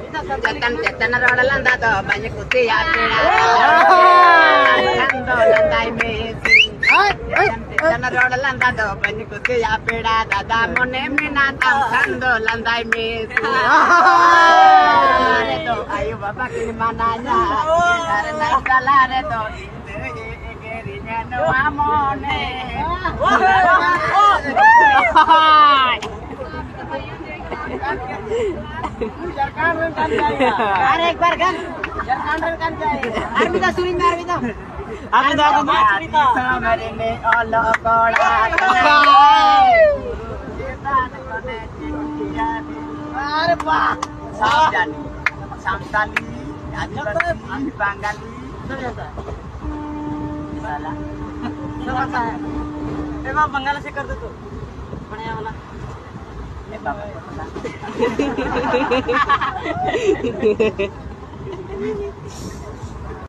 Cetan cetan rolalanda do banyak kuti ya peda. Lando landai mesi. Cetan rolalanda do banyak kuti ya peda. Dada mone mina tam lando landai mesi. Redo ayo bapa kini mananya. Karena salah redo. Gerinya no amone. अरे एक बार gun kan Armita suling Armita aku मेरे में ओलो कोड़ा अरे वाह सामजानी सामताली आदिवासी बंगाली साला सब आता है बंगाल से कर दे तो बढ़िया वाला बाबा